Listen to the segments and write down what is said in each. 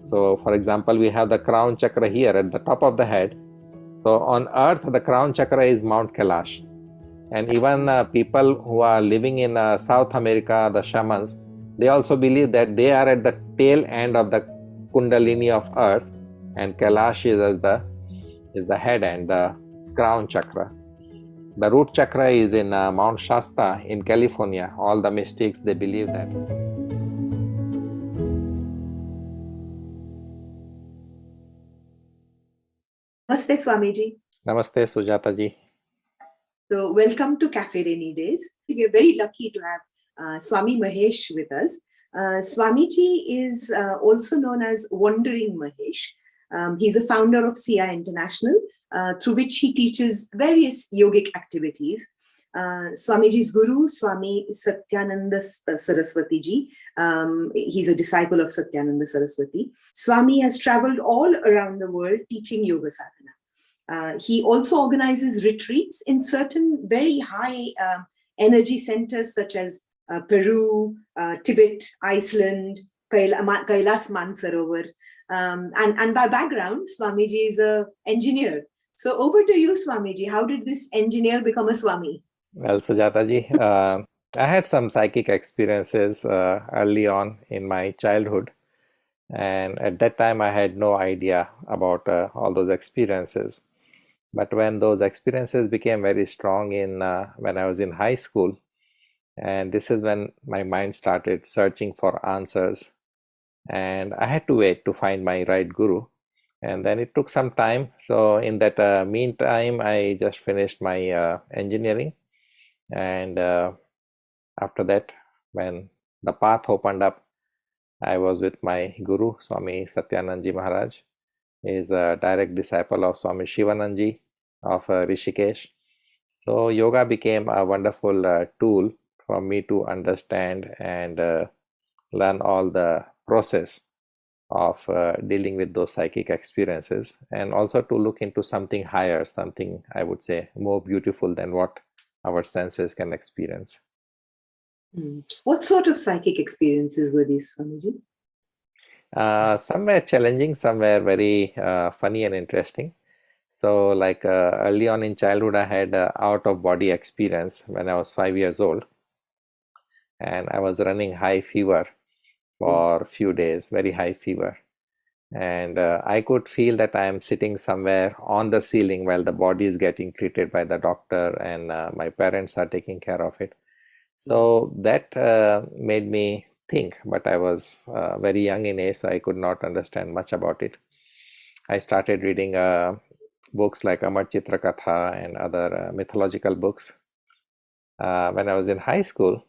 So for example, we have the crown chakra here at the top of the head. So on earth, the crown chakra is Mount Kailash. And even people who are living in South America, the shamans, they also believe that they are at the tail end of the Kundalini of earth, and Kailash is the head and the crown chakra. The root chakra is in Mount Shasta in California. All the mystics, they believe that. Namaste, Swamiji. Namaste, Sujata ji. So, welcome to Cafe Rainy Days. We are very lucky to have Swami Mahesh with us. Swamiji is also known as Wandering Mahesh. He's the founder of SIA International, through which he teaches various yogic activities. Swamiji's guru, Swami Satyananda Saraswati ji. He's a disciple of Satyananda Saraswati. Swami has traveled all around the world teaching yoga sadhana. He also organizes retreats in certain very high energy centers such as Peru, Tibet, Iceland, Kailas Mansarovar. And by background, Swamiji is an engineer. So over to you, Swamiji. How did this engineer become a Swami? Well, Sujata ji, I had some psychic experiences early on in my childhood. And at that time, I had no idea about all those experiences. But when those experiences became very strong when I was in high school, and this is when my mind started searching for answers, and I had to wait to find my right guru. And then it took some time. So in that meantime, I just finished my engineering. And after that, when the path opened up, I was with my guru, Swami Satyanandji Maharaj. He is a direct disciple of Swami Shivananji of Rishikesh. So yoga became a wonderful tool for me to understand and learn all the process of dealing with those psychic experiences, and also to look into something higher, something I would say more beautiful than what our senses can experience. What sort of psychic experiences were these, Swamiji? Some were challenging, some were very funny and interesting. So like early on in childhood, I had out of body experience when I was 5 years old, and I was running high fever for a few days, very high fever. And I could feel that I am sitting somewhere on the ceiling while the body is getting treated by the doctor, and my parents are taking care of it. So that made me think, but I was very young in age, so I could not understand much about it. I started reading books like Amar Chitra Katha and other mythological books. When I was in high school,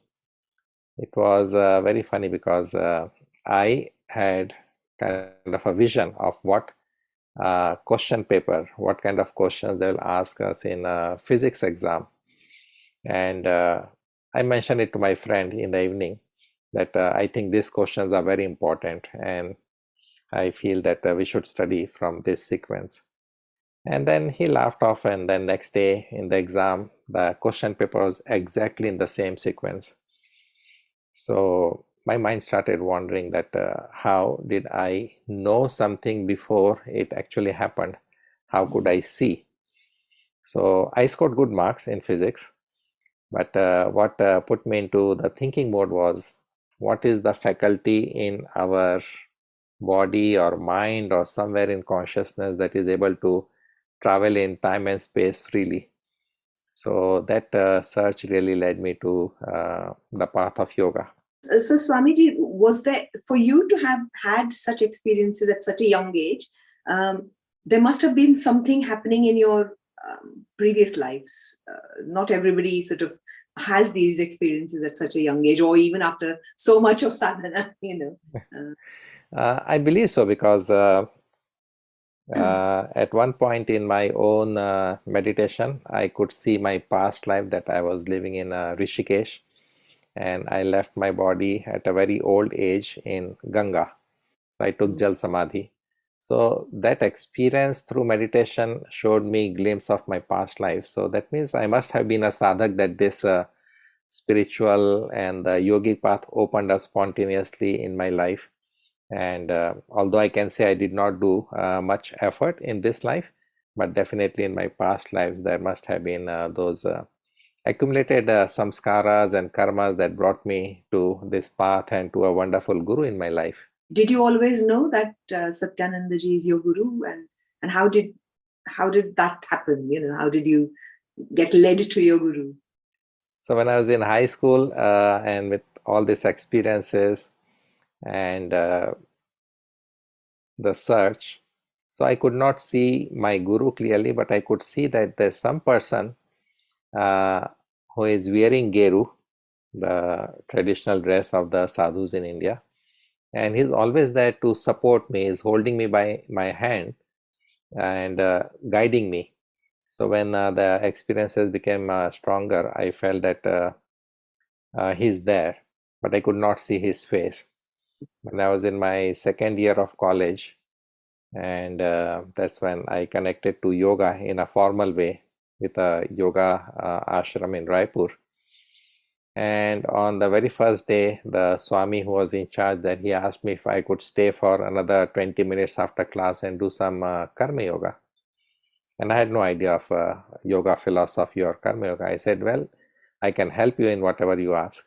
it was very funny because I had kind of a vision of what question paper, what kind of questions they will ask us in a physics exam. And I mentioned it to my friend in the evening that I think these questions are very important, and I feel that we should study from this sequence. And then he laughed off, and then next day in the exam, the question paper was exactly in the same sequence. So my mind started wondering that how did I know something before it actually happened? How could I see? So I scored good marks in physics, but what put me into the thinking mode was, what is the faculty in our body or mind or somewhere in consciousness that is able to travel in time and space freely? So that search really led me to the path of yoga. So, Swamiji, was there, for you to have had such experiences at such a young age, there must have been something happening in your previous lives. Not everybody sort of has these experiences at such a young age, or even after so much of sadhana, I believe so, because at one point in my own meditation, I could see my past life that I was living in Rishikesh, and I left my body at a very old age in Ganga. So I took Jal Samadhi. So that experience through meditation showed me a glimpse of my past life. So that means I must have been a sadhak, that this spiritual and the yogic path opened up spontaneously in my life. And although I can say I did not do much effort in this life, but definitely in my past lives, there must have been those accumulated samskaras and karmas that brought me to this path and to a wonderful guru in my life. Did you always know that Satyanandaji is your guru, and how did that happen? How did you get led to your guru? So when I was in high school and with all these experiences and the search, so I could not see my guru clearly, but I could see that there's some person uh, who is wearing geru, the traditional dress of the sadhus in India, and he's always there to support me. He's holding me by my hand and guiding me. So when the experiences became stronger, I felt that he's there, but I could not see his face. When I was in my second year of college, and that's when I connected to yoga in a formal way with a yoga ashram in Raipur. And on the very first day, the Swami who was in charge there, he asked me if I could stay for another 20 minutes after class and do some karma yoga. And I had no idea of yoga philosophy or karma yoga. I said, well, I can help you in whatever you ask.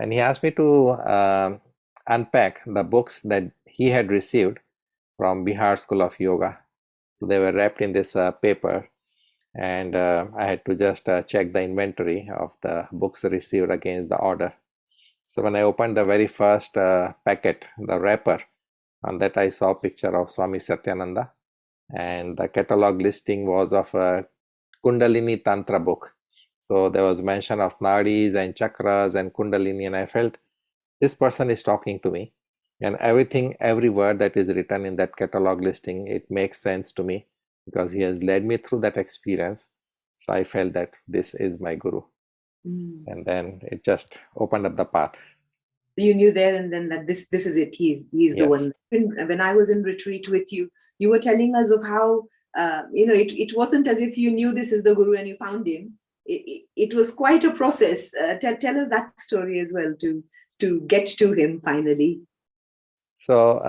And he asked me to unpack the books that he had received from Bihar School of Yoga. So they were wrapped in this paper, and I had to just check the inventory of the books received against the order. So when I opened the very first packet, the wrapper, on that I saw a picture of Swami Satyananda, and the catalog listing was of a Kundalini Tantra book. So there was mention of nadis and chakras and Kundalini, and I felt this person is talking to me, and every word that is written in that catalog listing, it makes sense to me because he has led me through that experience. So I felt that this is my guru. And then it just opened up the path. You knew there and then that this is it. He's the Yes. one. When I was in retreat with you, you were telling us of how it wasn't as if you knew this is the guru and you found him. It was quite a process. Tell us that story as well to get to him finally. So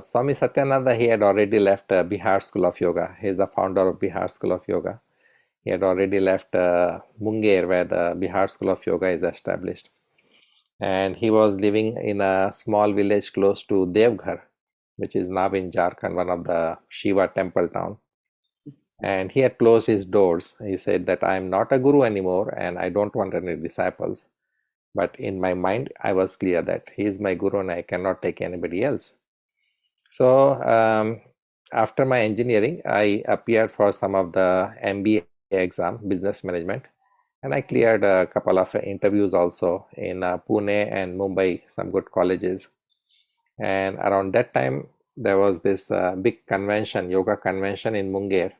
Swami Satyananda, he had already left Bihar School of Yoga. He is the founder of Bihar School of Yoga. He had already left Munger, where the Bihar School of Yoga is established. And he was living in a small village close to Devghar, which is now in Jharkhand, one of the Shiva temple town. And he had closed his doors. He said that I am not a guru anymore and I don't want any disciples. But in my mind, I was clear that he is my guru and I cannot take anybody else. So after my engineering, I appeared for some of the MBA exam, business management, and I cleared a couple of interviews also in Pune and Mumbai, some good colleges. And around that time, there was this big convention, yoga convention in Munger.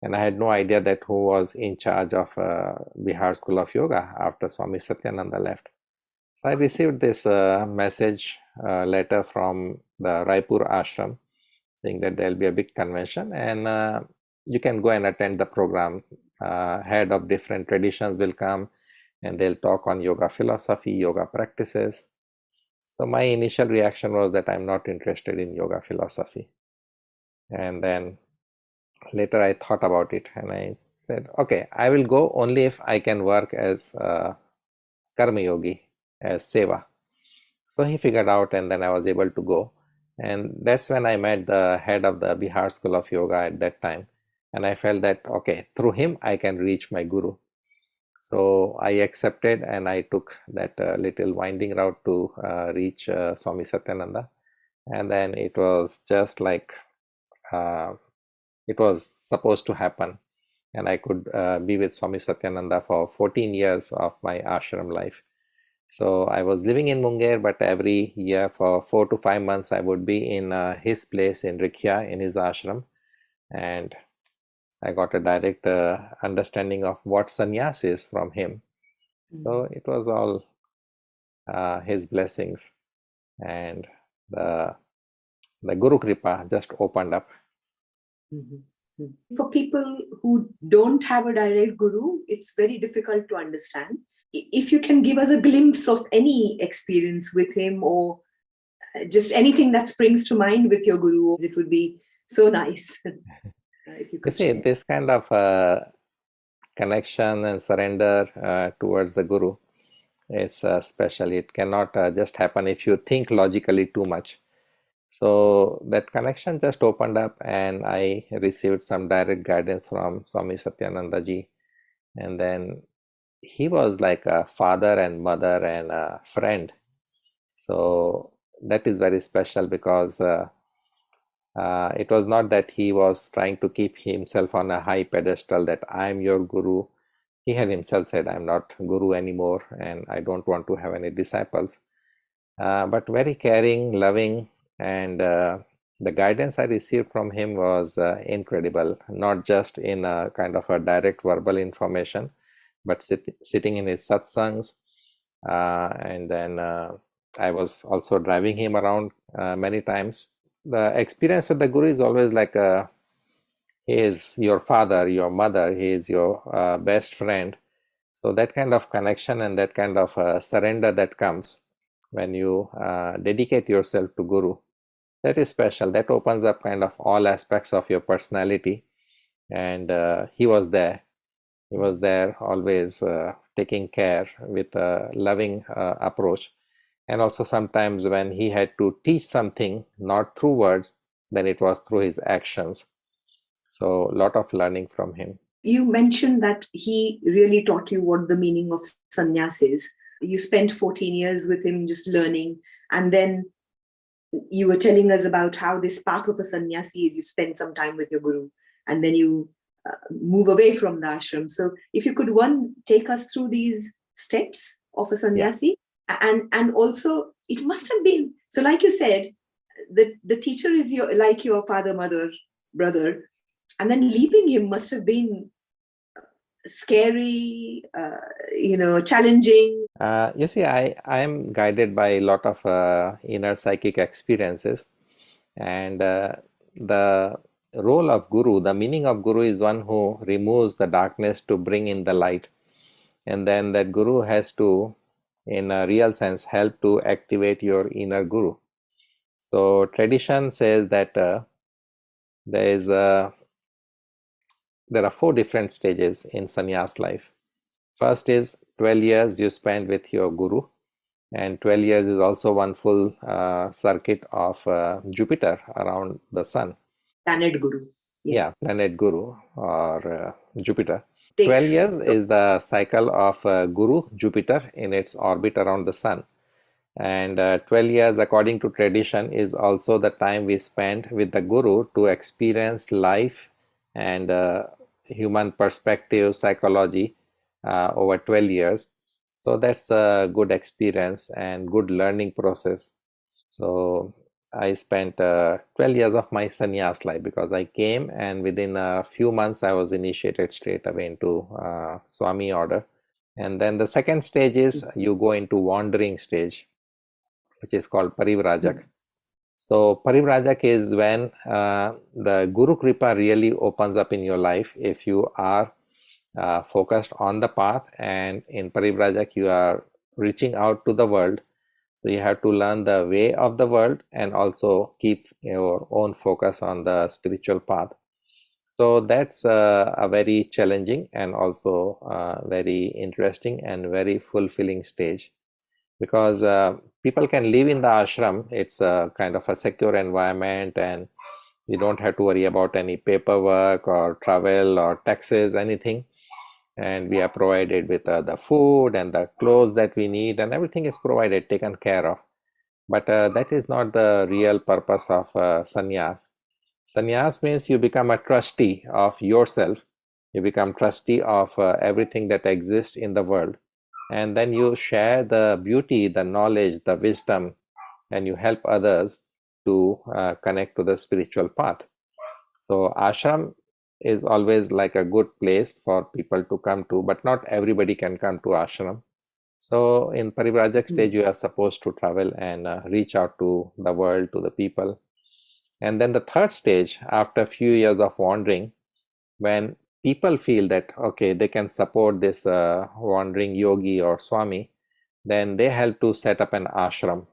And I had no idea that who was in charge of Bihar School of Yoga after Swami Satyananda left. So I received this message letter from the Raipur ashram saying that there will be a big convention and you can go and attend the program. Head of different traditions will come and they'll talk on yoga philosophy, yoga practices. So my initial reaction was that I'm not interested in yoga philosophy. And then later I thought about it and I said, okay, I will go only if I can work as karma yogi, as seva. So he figured out and then I was able to go. And that's when I met the head of the Bihar School of Yoga at that time. And I felt that, okay, through him I can reach my guru. So I accepted and I took that little winding route to reach Swami Satyananda. And then it was just like it was supposed to happen. And I could be with Swami Satyananda for 14 years of my ashram life. So I was living in Munger, but every year for 4 to 5 months, I would be in his place in Rikhya, in his ashram. And I got a direct understanding of what sannyas is from him. So it was all his blessings. And the Guru Kripa just opened up. For people who don't have a direct guru, it's very difficult to understand. If you can give us a glimpse of any experience with him or just anything that springs to mind with your Guru, it would be so nice if you You could see, share. this kind of connection and surrender towards the Guru is special. It cannot just happen if you think logically too much. So that connection just opened up, and I received some direct guidance from Swami Satyananda ji. And then he was like a father and mother and a friend. So that is very special because it was not that he was trying to keep himself on a high pedestal that I am your Guru. He had himself said, I'm not Guru anymore and I don't want to have any disciples. But very caring, loving, and the guidance I received from him was incredible, not just in a kind of a direct verbal information, but sitting in his satsangs. And then I was also driving him around many times. The experience with the Guru is always like he is your father, your mother, he is your best friend. So that kind of connection and that kind of surrender that comes when you dedicate yourself to Guru, that is special. That opens up kind of all aspects of your personality. And he was there. He was there always taking care with a loving approach. And also sometimes when he had to teach something, not through words, then it was through his actions. So a lot of learning from him. You mentioned that he really taught you what the meaning of sannyas is. You spent 14 years with him just learning, and then you were telling us about how this path of a sannyasi is you spend some time with your Guru, and then you move away from the ashram. So if you could take us through these steps of a sannyasi, and also it must have been, so like you said, the teacher is like your father, mother, brother, and then leaving him must have been scary, challenging. You see, I am guided by a lot of inner psychic experiences, and the role of Guru, the meaning of Guru is one who removes the darkness to bring in the light, and then that Guru has to, in a real sense, help to activate your inner Guru. So tradition says that there is there are 4 different stages in sannyas life. First is 12 years you spend with your Guru, and 12 years is also one full circuit of Jupiter around the sun. Planet Guru. Yeah, planet Guru or Jupiter. 12 Takes years is the cycle of Guru Jupiter in its orbit around the sun. And 12 years, according to tradition, is also the time we spend with the Guru to experience life and human perspective, psychology over 12 years. So that's a good experience and good learning process. So I spent 12 years of my sannyas life because I came and within a few months I was initiated straight away into Swami order. And then the second stage is you go into wandering stage, which is called Parivrajak. So Parivrajak is when the Guru Kripa really opens up in your life if you are focused on the path, and in Parivrajak you are reaching out to the world. So you have to learn the way of the world and also keep your own focus on the spiritual path. So that's a very challenging and also very interesting and very fulfilling stage, because people can live in the ashram. It's a kind of a secure environment and you don't have to worry about any paperwork or travel or taxes, anything. And we are provided with the food and the clothes that we need, and everything is provided, taken care of. But that is not the real purpose of sannyas. Sannyas means you become a trustee of yourself. You become trustee of everything that exists in the world. And then you share the beauty, the knowledge, the wisdom, and you help others to connect to the spiritual path. So ashram is always like a good place for people to come to, but not everybody can come to ashram. So in Parivrajak stage, you are supposed to travel and reach out to the world, to the people. And then the third stage, after a few years of wandering, when people feel that, okay, they can support this wandering yogi or Swami, then they help to set up an ashram.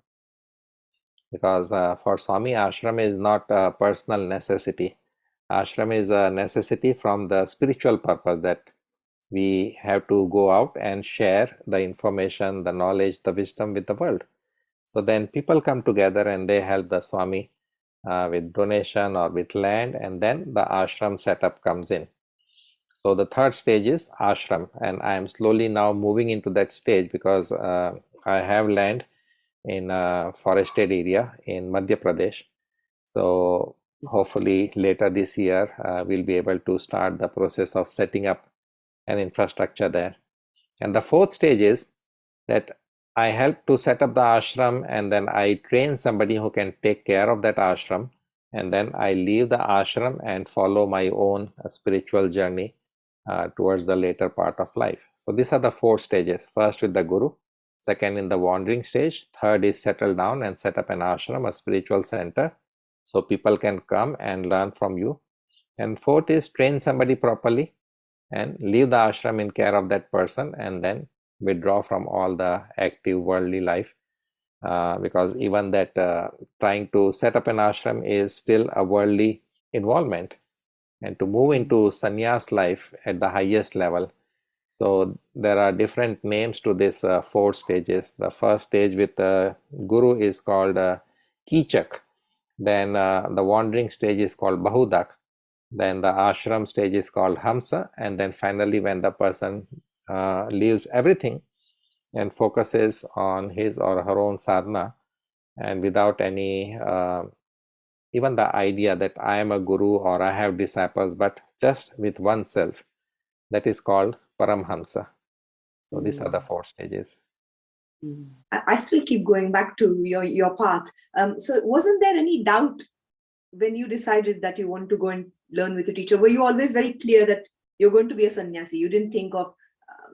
because for Swami, ashram is not a personal necessity. Ashram is a necessity from the spiritual purpose, that we have to go out and share the information, the knowledge, the wisdom with the world. So then people come together and they help the Swami with donation or with land, and then the ashram setup comes in. So the third stage is ashram, and I am slowly now moving into that stage because I have land in a forested area in Madhya Pradesh. So hopefully later this year we'll be able to start the process of setting up an infrastructure there. And the fourth stage is that I help to set up the ashram, and then I train somebody who can take care of that ashram, and then I leave the ashram and follow my own spiritual journey towards the later part of life. So these are the four stages. First with the Guru, second in the wandering stage, third is settle down and set up an ashram, a spiritual center, so people can come and learn from you. And fourth is train somebody properly and leave the ashram in care of that person, and then withdraw from all the active worldly life, because even that trying to set up an ashram is still a worldly involvement, and to move into sannyas life at the highest level. So there are different names to this four stages. The first stage with the Guru is called Kichak. Then the wandering stage is called Bahudak. Then the ashram stage is called Hamsa. And then finally, when the person leaves everything and focuses on his or her own sadhana, and without any even the idea that I am a guru or I have disciples, but just with oneself, that is called Paramhamsa. So these are the four stages. I still keep going back to your path. So wasn't there any doubt when you decided that you want to go and learn with a teacher? Were you always very clear that you're going to be a sannyasi? You didn't think of,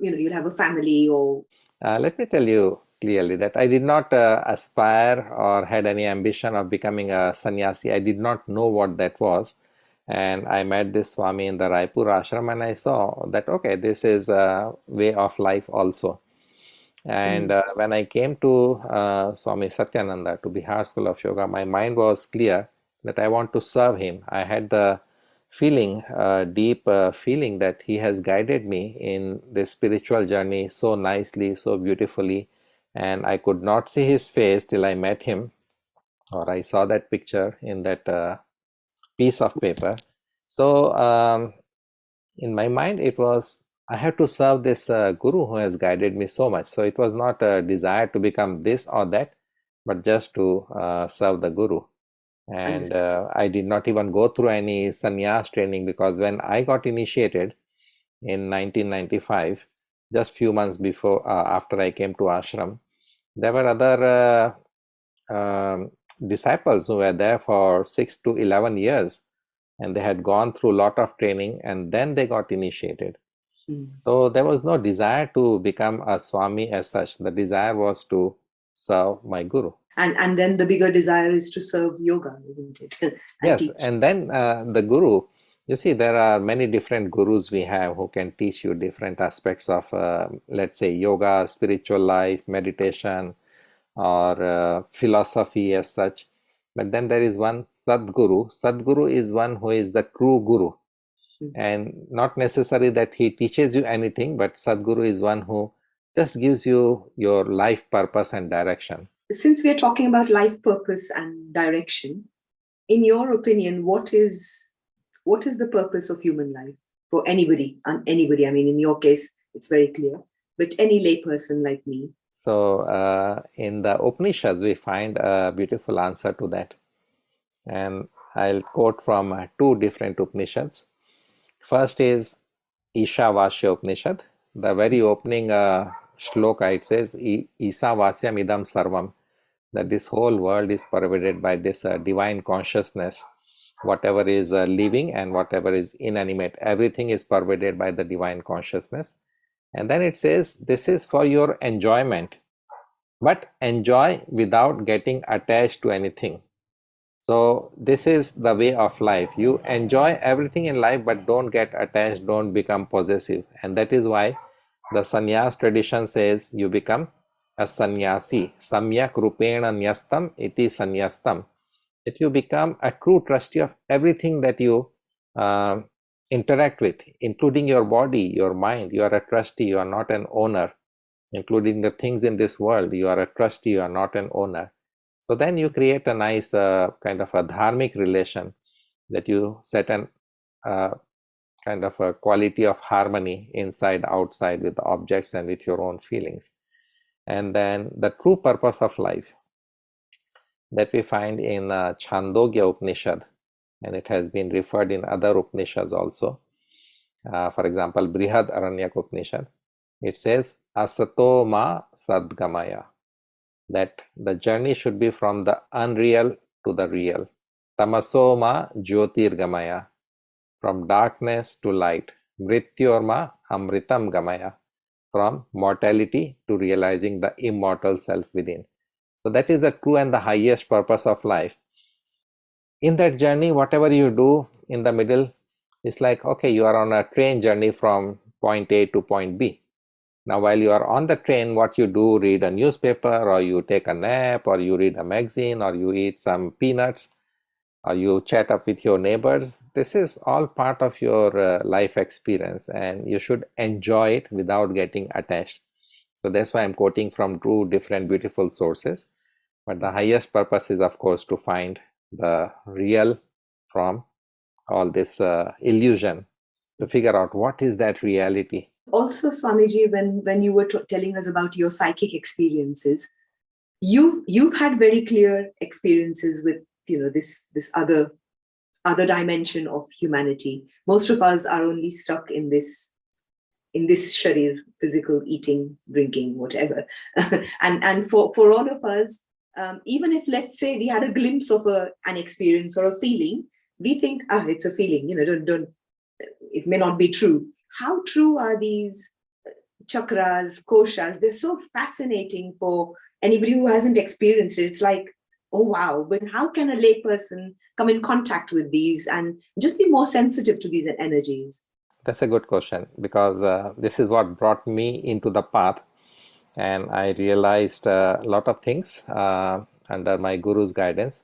you'll have a family or... Let me tell you clearly that I did not aspire or had any ambition of becoming a sannyasi. I did not know what that was. And I met this Swami in the Raipur ashram, and I saw that, okay, this is a way of life also. And when I came to Swami Satyananda, to Bihar School of Yoga, my mind was clear that I want to serve him. I had the feeling, deep feeling, that he has guided me in this spiritual journey so nicely, so beautifully, and I could not see his face till I met him, or I saw that picture in that piece of paper. So in my mind, it was, I have to serve this Guru who has guided me so much. So it was not a desire to become this or that, but just to serve the Guru. And I did not even go through any sannyas training, because when I got initiated in 1995, just few months before, after I came to ashram, there were other disciples who were there for 6 to 11 years, and they had gone through a lot of training, and then they got initiated. So there was no desire to become a Swami as such. The desire was to serve my Guru. And then the bigger desire is to serve yoga, isn't it? Yes, teach. and then the Guru, you see, there are many different gurus we have who can teach you different aspects of, let's say, yoga, spiritual life, meditation, or philosophy as such. But then there is one Sadguru. Sadguru is one who is the true Guru. And not necessarily that he teaches you anything, but Sadguru is one who just gives you your life purpose and direction. Since we are talking about life purpose and direction, in your opinion, what is the purpose of human life for anybody? And anybody, I mean, in your case, it's very clear, but any layperson like me. So in the Upanishads, we find a beautiful answer to that. And I'll quote from two different Upanishads. First is Ishavasya Upanishad. The very opening shloka, it says, Isavasyam idam sarvam, that this whole world is pervaded by this divine consciousness. Whatever is living and whatever is inanimate, everything is pervaded by the divine consciousness. And then it says, this is for your enjoyment, but enjoy without getting attached to anything. So this is the way of life. You enjoy everything in life, but don't get attached, don't become possessive. And that is why the sannyas tradition says you become a sannyasi, samyak rupena nyastam iti sanyastam, that you become a true trustee of everything that you interact with, including your body, your mind. You are a trustee, you are not an owner. Including the things in this world, you are a trustee, you are not an owner. So then you create a nice kind of a dharmic relation, that you set an kind of a quality of harmony inside, outside, with the objects and with your own feelings. And then the true purpose of life that we find in Chandogya Upanishad, and it has been referred in other Upanishads also. For example, Brihad Aranyak Upanishad, it says Asato ma sadgamaya, that the journey should be from the unreal to the real. Tamaso ma jyotirgamaya, from darkness to light. Mrityorma amritam gamaya, from mortality to realizing the immortal self within. So that is the true and the highest purpose of life. In that journey, whatever you do in the middle, it's like, okay, you are on a train journey from point A to point B. Now, while you are on the train, what you do, read a newspaper, or you take a nap, or you read a magazine, or you eat some peanuts, or you chat up with your neighbors. This is all part of your life experience, and you should enjoy it without getting attached. So that's why I'm quoting from two different beautiful sources. But the highest purpose is, of course, to find the real from all this illusion, to figure out what is that reality. Also, Swamiji, when you were telling us about your psychic experiences, you've had very clear experiences with this other dimension of humanity. Most of us are only stuck in this sharir, physical, eating, drinking, whatever. and for all of us, even if, let's say, we had a glimpse of an experience or a feeling, we think, it's a feeling, don't it may not be true. How true are these chakras, koshas? They're so fascinating for anybody who hasn't experienced it. It's like, oh wow, but how can a layperson come in contact with these and just be more sensitive to these energies? That's a good question, because this is what brought me into the path, and I realized a lot of things under my guru's guidance.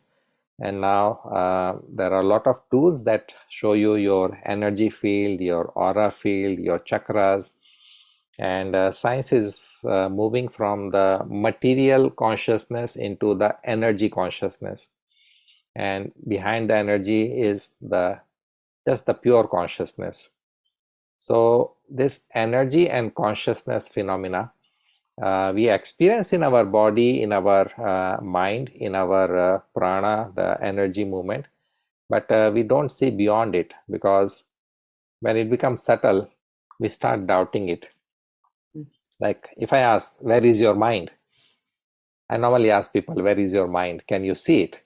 And now there are a lot of tools that show you your energy field, your aura field, your chakras. And science is moving from the material consciousness into the energy consciousness. And behind the energy is just the pure consciousness. So this energy and consciousness phenomena we experience in our body, in our mind, in our prana, the energy movement, but we don't see beyond it, because when it becomes subtle, we start doubting it. Like if I ask, where is your mind? I normally ask people, where is your mind? Can you see it?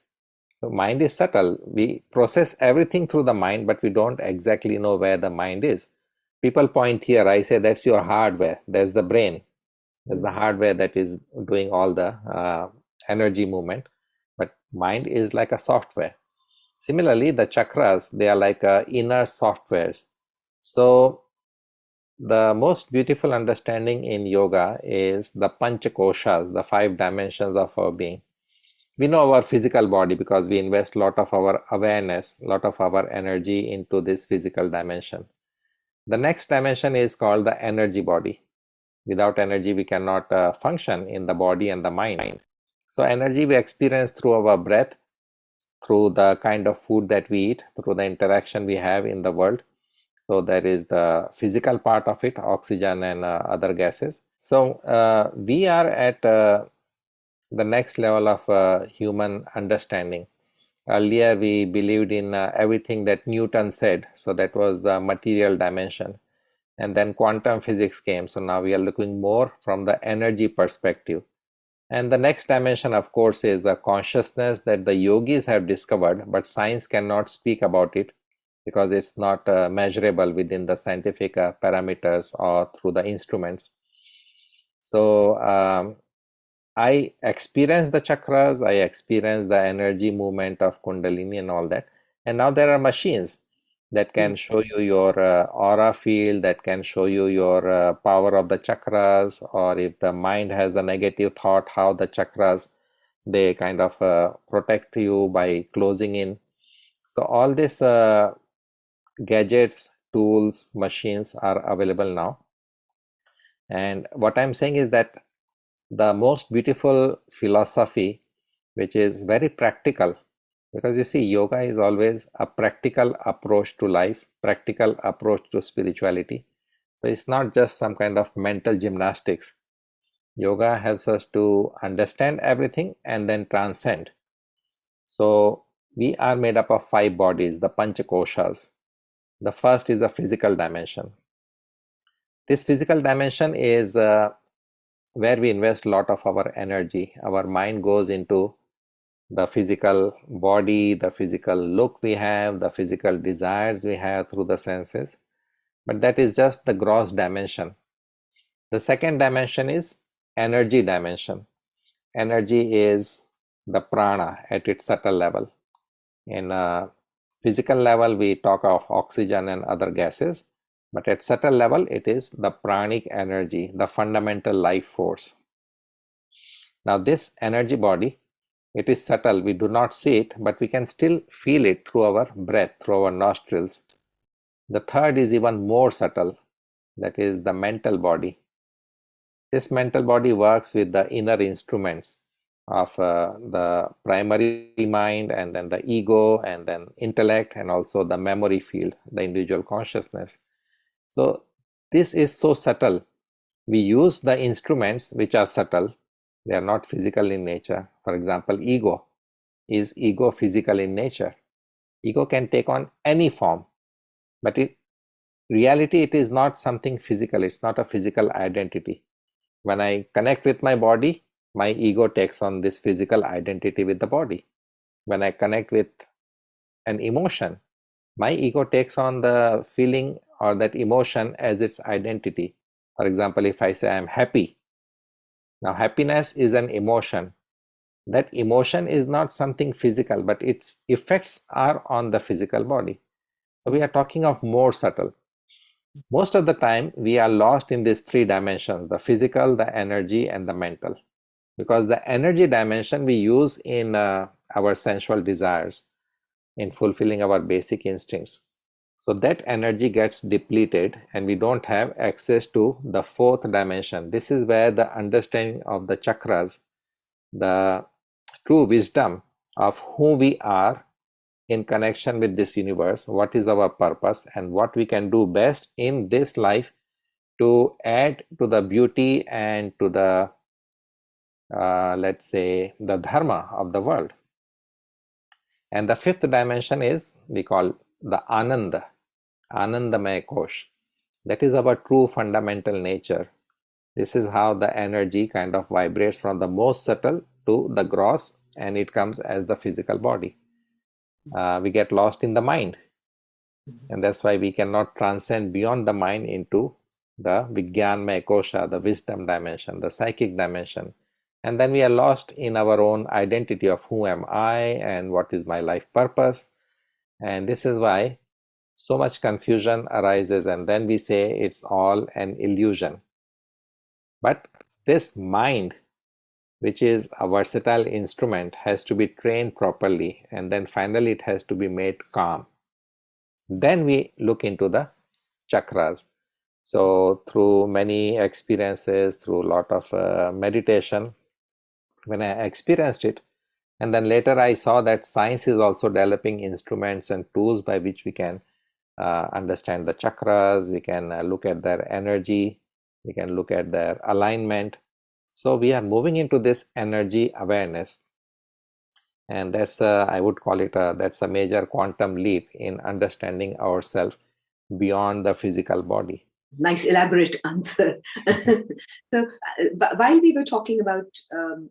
So mind is subtle. We process everything through the mind, but we don't exactly know where the mind is. People point here, I say, that's your hardware. There's the brain. There's the hardware that is doing all the energy movement, but mind is like a software. Similarly, the chakras, they are like inner softwares. So the most beautiful understanding in yoga is the pancha koshas, the 5 dimensions of our being. We know our physical body because we invest a lot of our awareness, a lot of our energy into this physical dimension. The next dimension is called the energy body. Without energy, we cannot function in the body and the mind. So energy we experience through our breath, through the kind of food that we eat, through the interaction we have in the world. So there is the physical part of it, oxygen and other gases. So we are at the next level of human understanding. Earlier we believed in everything that Newton said, so that was the material dimension. And then quantum physics came, so now we are looking more from the energy perspective. And the next dimension, of course, is the consciousness that the yogis have discovered, but science cannot speak about it because it's not measurable within the scientific parameters or through the instruments. So I experience the chakras, I experience the energy movement of Kundalini and all that. And now there are machines that can show you your aura field, that can show you your power of the chakras, or if the mind has a negative thought, how the chakras, they kind of protect you by closing in. So all these gadgets, tools, machines are available now. And what I'm saying is that the most beautiful philosophy, which is very practical, because you see, yoga is always a practical approach to life, practical approach to spirituality. So it's not just some kind of mental gymnastics. Yoga helps us to understand everything and then transcend. So we are made up of 5 bodies, the pancha koshas. The first is the physical dimension. This physical dimension is where we invest a lot of our energy. Our mind goes into the physical body, the physical look we have, the physical desires we have through the senses. But that is just the gross dimension. The second dimension is energy dimension. Energy is the prana at its subtle level. In a physical level, we talk of oxygen and other gases, but at subtle level, it is the pranic energy, the fundamental life force. Now, this energy body, it is subtle, we do not see it, but we can still feel it through our breath, through our nostrils. The third is even more subtle, that is the mental body. This mental body works with the inner instruments of the primary mind, and then the ego, and then intellect, and also the memory field, the individual consciousness. So this is so subtle. We use the instruments which are subtle. They are not physical in nature. For example, ego. Is ego physical in nature? Ego can take on any form, but in reality it is not something physical. It's not a physical identity. When I connect with my body, my ego takes on this physical identity with the body. When I connect with an emotion, my ego takes on the feeling or that emotion as its identity. For example, if I say I am happy, now happiness is an emotion. That emotion is not something physical, but its effects are on the physical body. So we are talking of more subtle. Most of the time we are lost in these 3 dimensions, the physical, the energy, and the mental, because the energy dimension we use in our sensual desires, in fulfilling our basic instincts. So that energy gets depleted and we don't have access to the 4th dimension. This is where the understanding of the chakras, the true wisdom of who we are in connection with this universe, what is our purpose, and what we can do best in this life to add to the beauty and to the let's say the dharma of the world. And the 5th dimension is, we call the Ananda, Anandamaya Kosh. That is our true fundamental nature. This is how the energy kind of vibrates from the most subtle to the gross, and it comes as the physical body. We get lost in the mind, and that's why we cannot transcend beyond the mind into the Vijnanmaya Kosha, the wisdom dimension, the psychic dimension. And then we are lost in our own identity of who am I and what is my life purpose. And this is why so much confusion arises, and then we say it's all an illusion. But this mind, which is a versatile instrument, has to be trained properly, and then finally it has to be made calm. Then we look into the chakras. So through many experiences, through a lot of meditation, when I experienced it, and then later I saw that science is also developing instruments and tools by which we can understand the chakras, we can look at their energy, we can look at their alignment. So we are moving into this energy awareness, and that's I would call it that's a major quantum leap in understanding ourselves beyond the physical body. Nice elaborate answer. So while we were talking about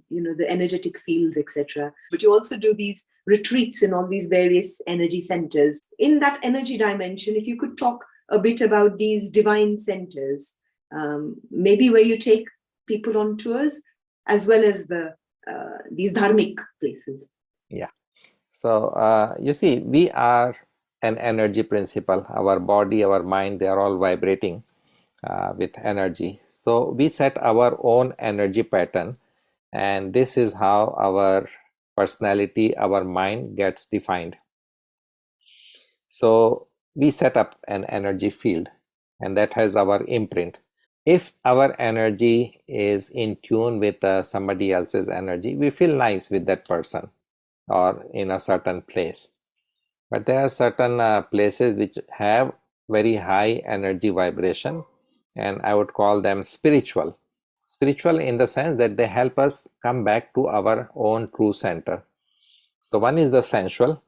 the energetic fields, etc., but you also do these retreats in all these various energy centers. In that energy dimension, if you could talk a bit about these divine centers, maybe where you take people on tours, as well as these dharmic places. Yeah. So you see, we are an energy principle. Our body, our mind, they are all vibrating with energy. So we set our own energy pattern, and this is how our personality, our mind gets defined. So we set up an energy field, and that has our imprint. If our energy is in tune with somebody else's energy, we feel nice with that person or in a certain place. But there are certain places which have very high energy vibration, and I would call them spiritual. Spiritual in the sense that they help us come back to our own true center. So one is the sensual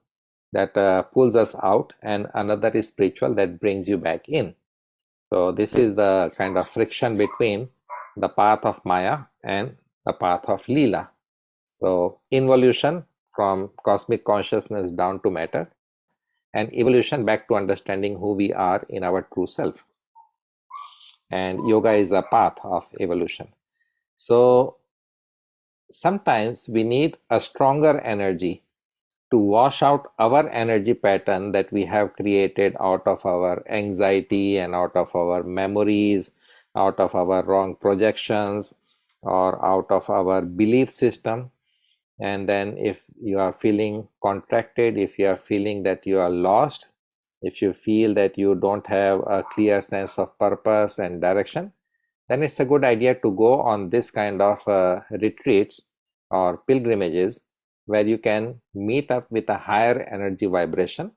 that pulls us out, and another is spiritual that brings you back in. So this is the kind of friction between the path of Maya and the path of Leela. So involution from cosmic consciousness down to matter, and evolution back to understanding who we are in our true self. And yoga is a path of evolution. So sometimes we need a stronger energy to wash out our energy pattern that we have created out of our anxiety and out of our memories, out of our wrong projections, or out of our belief system. And then if you are feeling contracted, if you are feeling that you are lost, if you feel that you don't have a clear sense of purpose and direction, then it's a good idea to go on this kind of retreats or pilgrimages where you can meet up with a higher energy vibration,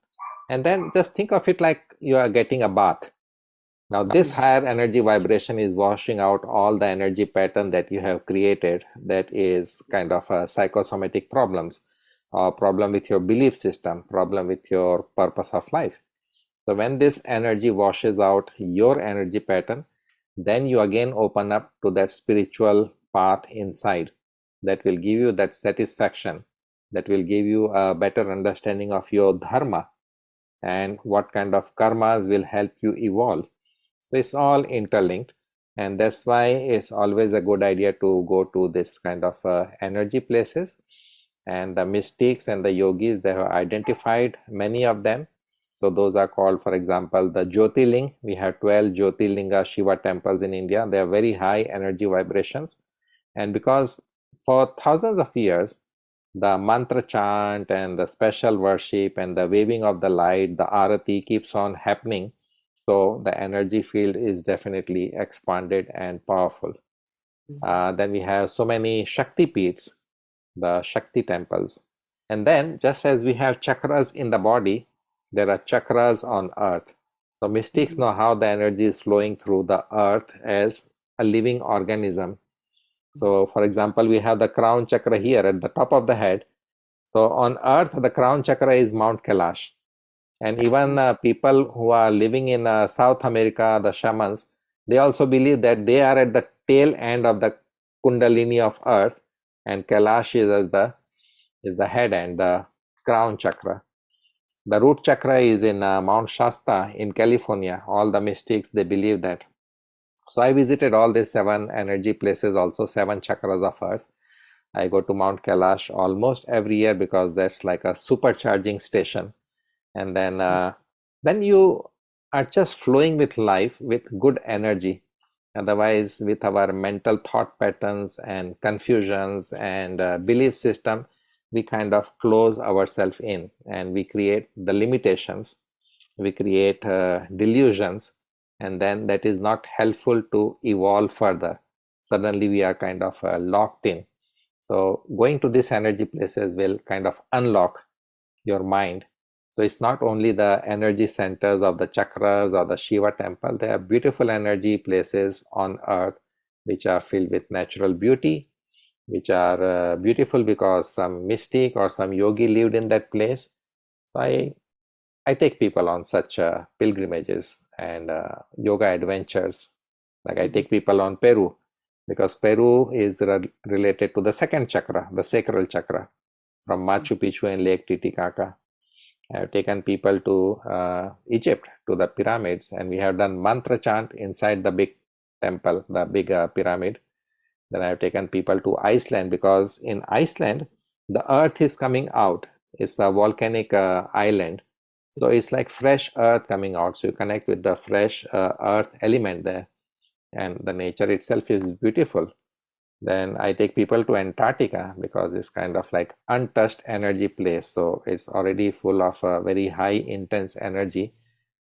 and then just think of it like you are getting a bath. Now this higher energy vibration is washing out all the energy pattern that you have created that is kind of a psychosomatic problems, or problem with your belief system, problem with your purpose of life. So when this energy washes out your energy pattern, then you again open up to that spiritual path inside that will give you that satisfaction, that will give you a better understanding of your dharma and what kind of karmas will help you evolve. So it's all interlinked, and that's why it's always a good idea to go to this kind of energy places. And the mystics and the yogis, they have identified many of them. So those are called, for example, the Jyotirling. We have 12 Jyotirlinga Shiva temples in India. They are very high energy vibrations. And because for thousands of years, the mantra chant and the special worship and the waving of the light, the arati keeps on happening. So the energy field is definitely expanded and powerful. Then we have so many Shakti Peeths, the Shakti temples. And then just as we have chakras in the body, there are chakras on earth. So mystics know how the energy is flowing through the earth as a living organism. So for example, we have the crown chakra here at the top of the head. So on earth, the crown chakra is Mount Kailash. And even people who are living in South America, the shamans, they also believe that they are at the tail end of the kundalini of earth, and Kailash is the head end, the crown chakra. The root chakra is in Mount Shasta in California. All the mystics, they believe that. So I visited all these 7 energy places, also 7 chakras of earth. I go to Mount Kailash almost every year because that's like a supercharging station. And then you are just flowing with life with good energy. Otherwise, with our mental thought patterns and confusions and belief system, we kind of close ourselves in, and we create the limitations, we create delusions, and then that is not helpful to evolve further. Suddenly we are kind of locked in. So going to these energy places will kind of unlock your mind. So it's not only the energy centers of the chakras or the Shiva temple, there are beautiful energy places on earth which are filled with natural beauty, which are beautiful because some mystic or some yogi lived in that place. So I take people on such pilgrimages and yoga adventures. Like I take people on Peru, because Peru is related to the second chakra, the sacral chakra, from Machu Picchu and Lake Titicaca. I have taken people to Egypt, to the pyramids, and we have done mantra chant inside the big temple, the big pyramid. Then I have taken people to Iceland, because in Iceland, the earth is coming out. It's a volcanic island. So it's like fresh earth coming out. So you connect with the fresh earth element there, and the nature itself is beautiful. Then I take people to Antarctica because it's kind of like untouched energy place. So it's already full of very high intense energy,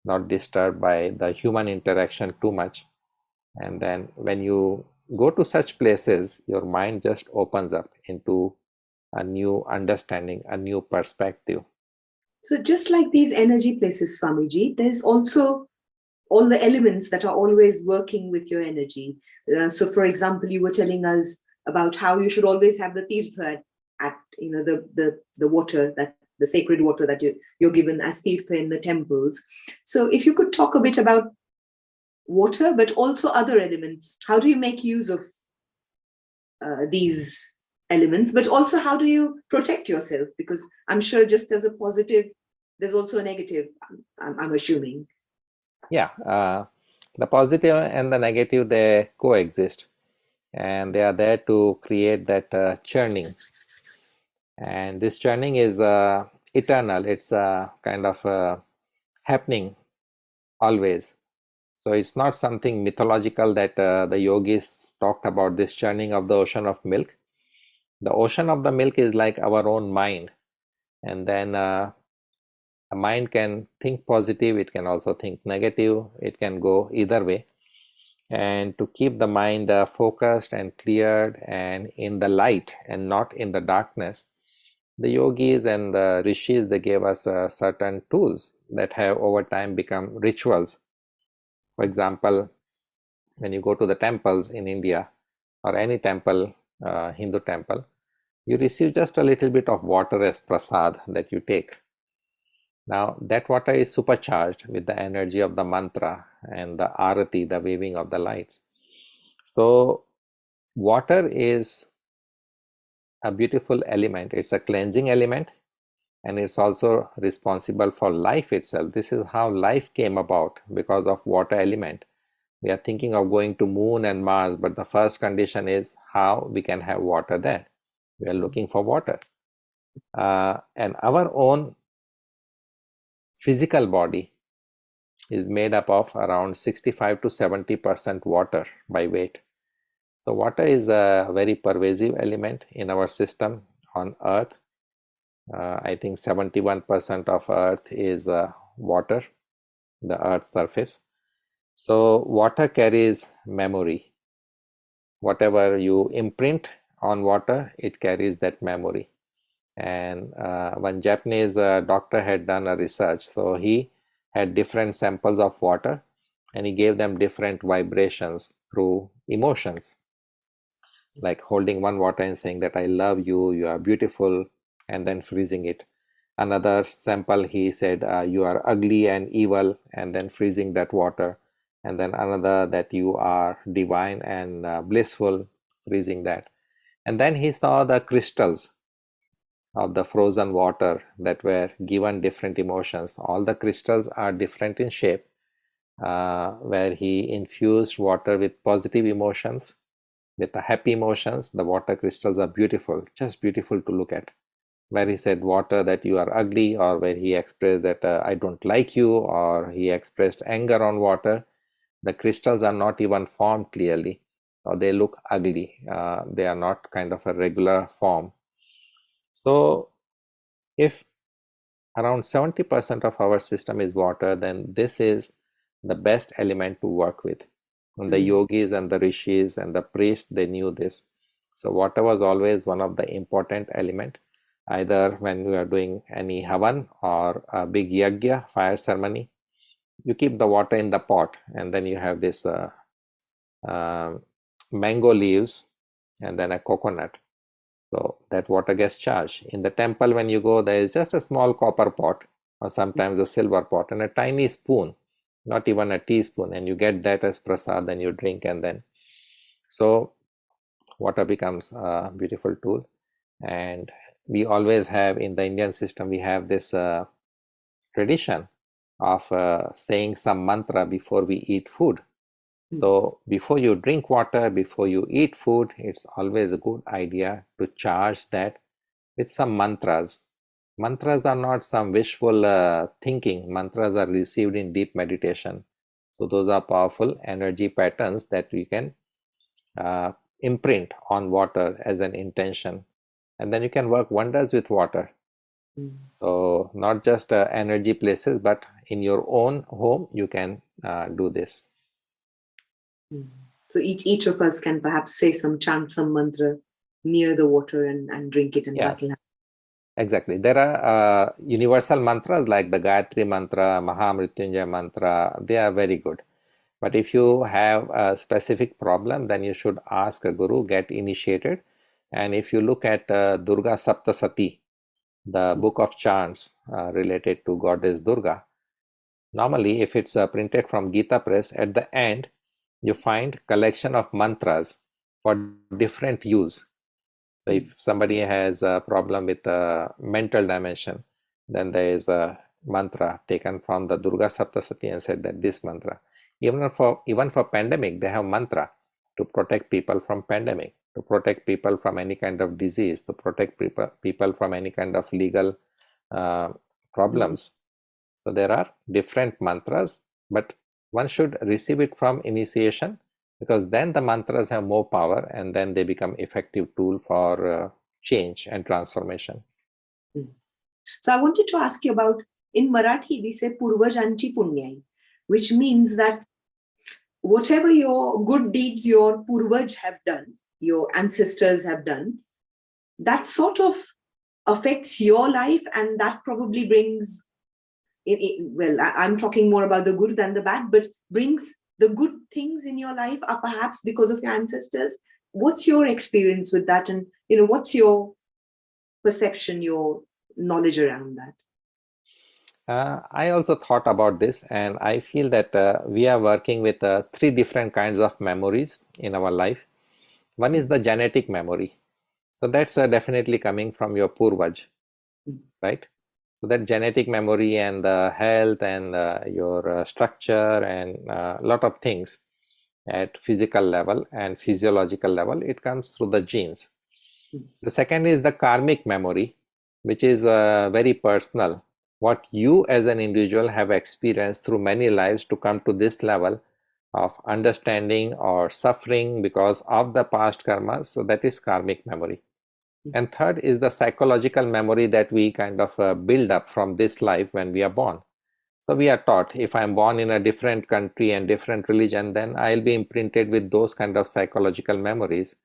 not disturbed by the human interaction too much. And then when you go to such places, your mind just opens up into a new understanding, a new perspective. So just like these energy places, Swamiji, there's also all the elements that are always working with your energy. So for example, you were telling us about how you should always have the tirtha at the water, that the sacred water that you're given as tirtha in the temples. So if you could talk a bit about water, but also other elements. How do you make use of these elements, but also how do you protect yourself? Because I'm sure just as a positive, there's also a negative, I'm assuming. Yeah, the positive and the negative, they coexist, and they are there to create that churning. And this churning is eternal. It's kind of happening always. So it's not something mythological that the yogis talked about, this churning of the ocean of milk. The ocean of the milk is like our own mind, and then a mind can think positive, it can also think negative, it can go either way. And to keep the mind focused and cleared and in the light and not in the darkness, the yogis and the rishis, they gave us certain tools that have over time become rituals. For example, when you go to the temples in India or any temple, Hindu temple, you receive just a little bit of water as prasad that you take. Now that water is supercharged with the energy of the mantra and the arati, the waving of the lights. So water is a beautiful element. It's a cleansing element, and it's also responsible for life itself. This is how life came about, because of water element. We are thinking of going to moon and Mars, but the first condition is how we can have water there. We are looking for water. And our own physical body is made up of around 65 to 70% water by weight. So water is a very pervasive element in our system on earth. I think 71% of earth is water, the earth's surface. So water carries memory. Whatever you imprint on water, it carries that memory. And one Japanese doctor had done a research. So he had different samples of water and he gave them different vibrations through emotions, like holding one water and saying that I love you, you are beautiful, and then freezing it. Another sample, he said you are ugly and evil, and then freezing that water. And then another, that you are divine and blissful, freezing that. And then he saw the crystals of the frozen water that were given different emotions. All the crystals are different in shape, where he infused water with positive emotions, with the happy emotions. The water crystals are beautiful, just beautiful to look at. Where he said water that you are ugly, or where he expressed that I don't like you, or he expressed anger on water, the crystals are not even formed clearly, or they look ugly. They are not kind of a regular form. So if around 70% of our system is water, then this is the best element to work with. And the yogis and the rishis and the priests, they knew this. So water was always one of the important element, either when we are doing any havan or a big yagya, fire ceremony. You keep the water in the pot, and then you have this mango leaves and then a coconut. So that water gets charged. In the temple, when you go, there is just a small copper pot or sometimes a silver pot and a tiny spoon, not even a teaspoon, and you get that as prasad, then you drink, and then so water becomes a beautiful tool. And we always have, in the Indian system, we have this tradition of saying some mantra before we eat food. So before you drink water, before you eat food, it's always a good idea to charge that with some mantras. Mantras are not some wishful thinking. Mantras are received in deep meditation. So those are powerful energy patterns that we can imprint on water as an intention. And then you can work wonders with water. So not just energy places, but in your own home, you can do this. So each of us can perhaps say chant some mantra near the water and drink it, and that will Yes, happen. exactly. There are universal mantras like the Gayatri mantra, Mahamrityunjaya mantra. They are very good. But if you have a specific problem, then you should ask a guru, get initiated. And if you look at Durga Saptasati, the book of chants related to goddess Durga, normally if it's printed from Gita Press, at the end you find collection of mantras for different use. So if somebody has a problem with a mental dimension, then there is a mantra taken from the Durga Saptasati and said that this mantra. Even for pandemic, they have mantra to protect people from pandemic, to protect people from any kind of disease, to protect people from any kind of legal problems. So there are different mantras, but one should receive it from initiation, because then the mantras have more power and then they become effective tool for change and transformation. So I wanted to ask you about, in Marathi we say Purvajanchi Punyai, which means that whatever your good deeds your Purvaj have done, your ancestors have done, that sort of affects your life, and that probably brings, well, I'm talking more about the good than the bad, but brings the good things in your life are perhaps because of your ancestors. What's your experience with that? And, what's your perception, your knowledge around that? I also thought about this, and I feel that we are working with three different kinds of memories in our life. One is the genetic memory. So that's definitely coming from your Purvaj, right? So that genetic memory and the health and your structure and a lot of things at physical level and physiological level, it comes through the genes. The second is the karmic memory, which is very personal. What you as an individual have experienced through many lives to come to this level of understanding or suffering because of the past karmas. So that is karmic memory. And third is the psychological memory that we kind of build up from this life when we are born. So we are taught, if I'm born in a different country and different religion, then I'll be imprinted with those kind of psychological memories.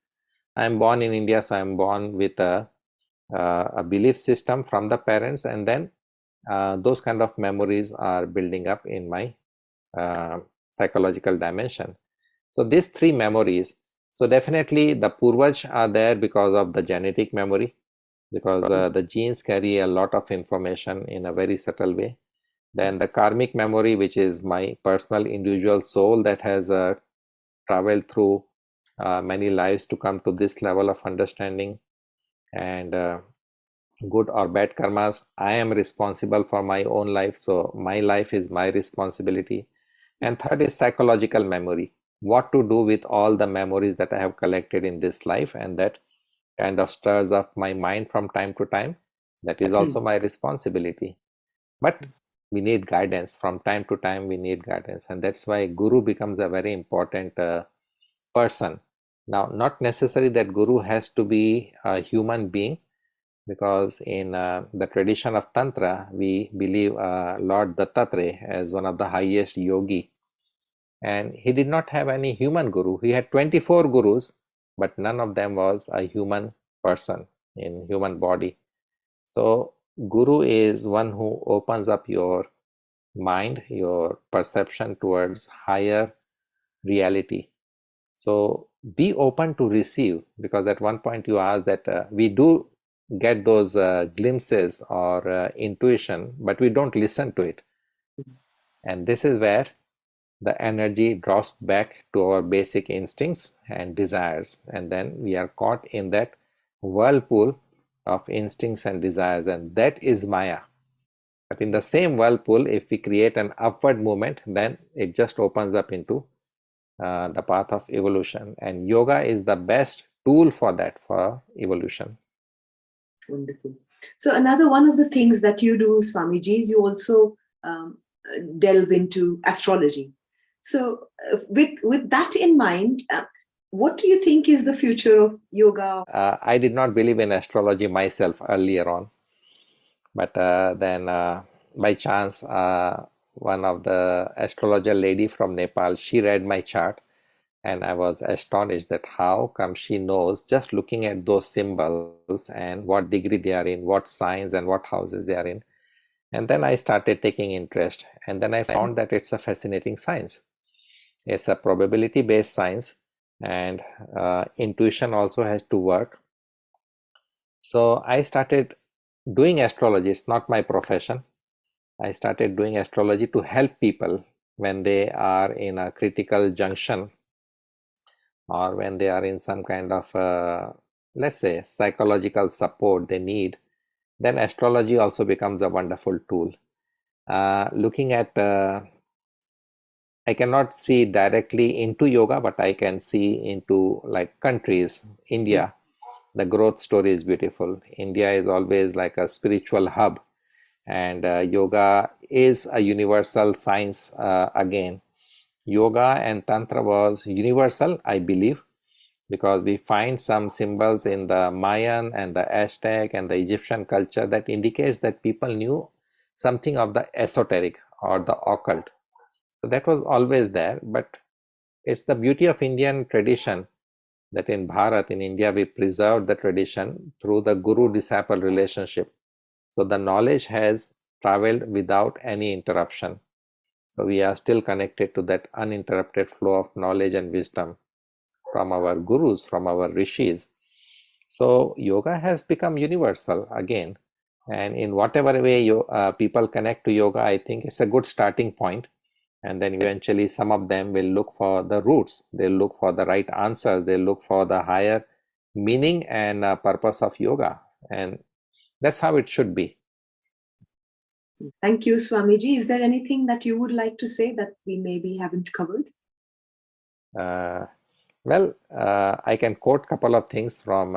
I'm born in India, so I'm born with a belief system from the parents, and then those kind of memories are building up in my psychological dimension. So these three memories, so definitely the Purvaj are there because of the genetic memory, because the genes carry a lot of information in a very subtle way. Then the karmic memory, which is my personal individual soul that has traveled through many lives to come to this level of understanding. And good or bad karmas, I am responsible for my own life, so my life is my responsibility. And third is psychological memory, what to do with all the memories that I have collected in this life, and that kind of stirs up my mind from time to time. That is also my responsibility. But we need guidance from time to time. We need guidance, and that's why guru becomes a very important person. Now, not necessary that guru has to be a human being, because in the tradition of Tantra, we believe Lord Dattatreya as one of the highest yogi. And he did not have any human guru. He had 24 gurus, but none of them was a human person in human body. So guru is one who opens up your mind, your perception towards higher reality. So be open to receive, because at one point you asked that we do get those glimpses or intuition, but we don't listen to it. And this is where the energy drops back to our basic instincts and desires, and then we are caught in that whirlpool of instincts and desires, and that is Maya. But in the same whirlpool, if we create an upward movement, then it just opens up into the path of evolution, and yoga is the best tool for that, for evolution. Wonderful. So another one of the things that you do, Swamiji, is you also delve into astrology. So with that in mind, what do you think is the future of yoga? I did not believe in astrology myself earlier on, but then by chance, one of the astrologer lady from Nepal, she read my chart, and I was astonished that how come she knows just looking at those symbols and what degree they are in, what signs and what houses they are in. And then I started taking interest, and then I found that it's a fascinating science. It's a probability based science, and intuition also has to work. So I started doing astrology. It's not my profession. I started doing astrology to help people when they are in a critical junction, or when they are in some kind of let's say psychological support they need. Then astrology also becomes a wonderful tool. Looking at I cannot see directly into yoga, but I can see into like countries. India, the growth story is beautiful. India is always like a spiritual hub, and yoga is a universal science again. Yoga and Tantra was universal, I believe, because we find some symbols in the Mayan and the Aztec and the Egyptian culture that indicates that people knew something of the esoteric or the occult. So that was always there, but it's the beauty of Indian tradition that in Bharat, in India, we preserved the tradition through the guru-disciple relationship. So the knowledge has traveled without any interruption. So we are still connected to that uninterrupted flow of knowledge and wisdom from our gurus, from our rishis. So yoga has become universal again. And in whatever way people connect to yoga, I think it's a good starting point. And then eventually some of them will look for the roots, they'll look for the right answers, they'll look for the higher meaning and purpose of yoga. And that's how it should be. Thank you, Swamiji. Is there anything that you would like to say that we maybe haven't covered? I can quote a couple of things from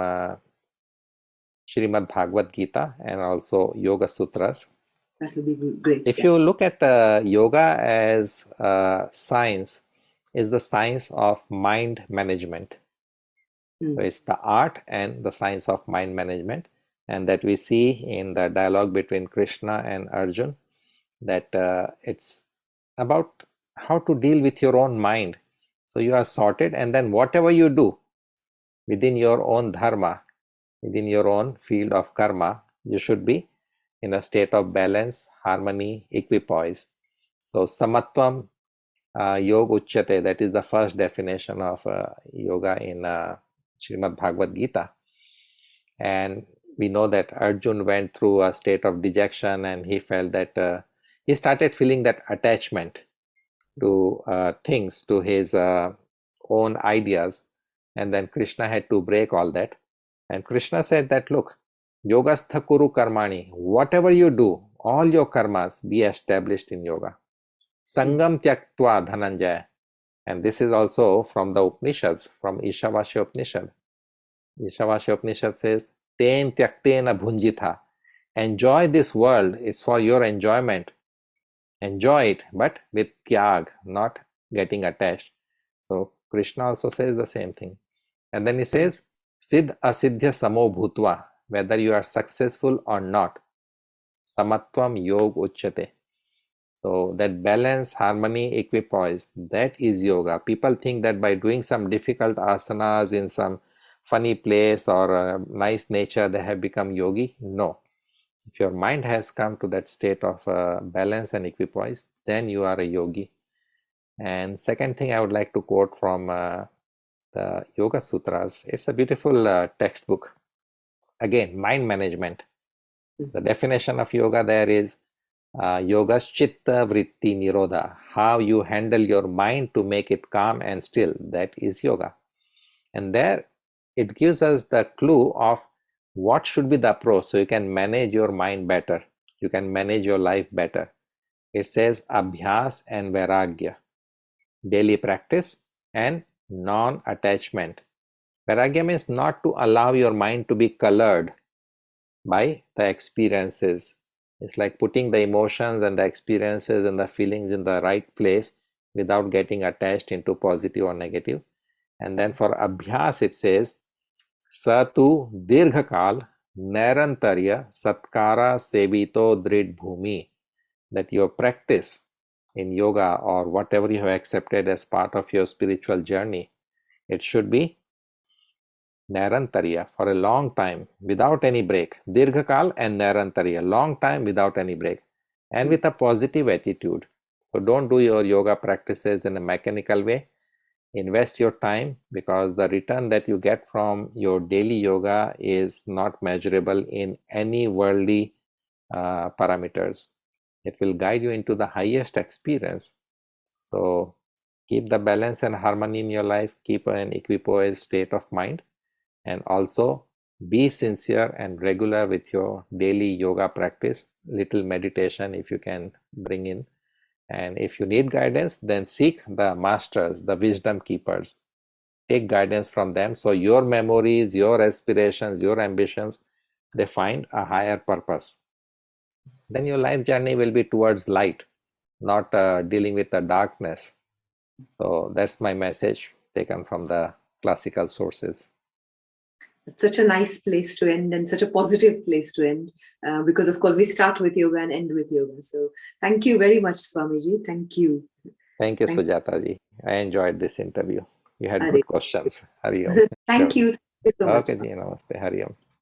Srimad Bhagavad Gita and also Yoga Sutras. That will be great. If you look at yoga as science, is the science of mind management. So it's the art and the science of mind management, and that we see in the dialogue between Krishna and Arjun, that it's about how to deal with your own mind. So you are sorted, and then whatever you do within your own dharma, within your own field of karma, you should be in a state of balance, harmony, equipoise. So samatvam yoga uchyate, that is the first definition of yoga in Srimad Bhagavad Gita. And we know that Arjun went through a state of dejection, and he felt that he started feeling that attachment to things, to his own ideas. And then Krishna had to break all that. And Krishna said that, look, yogastha kuru karmani, whatever you do, all your karmas be established in yoga. Sangam tyaktva dhananjaya. And this is also from the Upanishads, from Ishavasya Upanishad. Ishavasya Upanishad says, ten tyaktena bhunjitha. Enjoy this world, it's for your enjoyment. Enjoy it, but with tyag, not getting attached. So Krishna also says the same thing. And then he says, Siddh asiddhya samo bhutva, whether you are successful or not. Samatvam yog uchyate. So that balance, harmony, equipoise, that is yoga. People think that by doing some difficult asanas in some funny place or a nice nature, they have become yogi. No. If your mind has come to that state of balance and equipoise, then you are a yogi. And second thing I would like to quote from the Yoga Sutras. It's a beautiful textbook. Again, mind management. The definition of yoga there is yoga's chitta vritti nirodha. How you handle your mind to make it calm and still. That is yoga. And there it gives us the clue of what should be the approach so you can manage your mind better. You can manage your life better. It says abhyas and vairagya, daily practice and non-attachment. Vairagya means not to allow your mind to be colored by the experiences. It's like putting the emotions and the experiences and the feelings in the right place without getting attached into positive or negative. And then for abhyas, it says, Satu dirghakal narantarya satkara sevito drid bhumi, that your practice in yoga or whatever you have accepted as part of your spiritual journey, it should be Narantarya for a long time without any break. Dirghakal and Narantarya, long time without any break, and with a positive attitude. So don't do your yoga practices in a mechanical way. Invest your time, because the return that you get from your daily yoga is not measurable in any worldly parameters. It will guide you into the highest experience. So keep the balance and harmony in your life, keep an equipoised state of mind, and also be sincere and regular with your daily yoga practice. Little meditation if you can bring in, and if you need guidance, then seek the masters, the wisdom keepers. Take guidance from them, so your memories, your aspirations, your ambitions, they find a higher purpose. Then your life journey will be towards light, not dealing with the darkness. So that's my message taken from the classical sources. It's such a nice place to end, and such a positive place to end, because of course we start with yoga and end with yoga. So thank you very much, Swamiji. Thank you. Thank you, Sujata ji. I enjoyed this interview. You had Hare. good questions. Hari Om. Thank Sure. you. Thank you so much. Okay, ji. Namaste. Hari Om.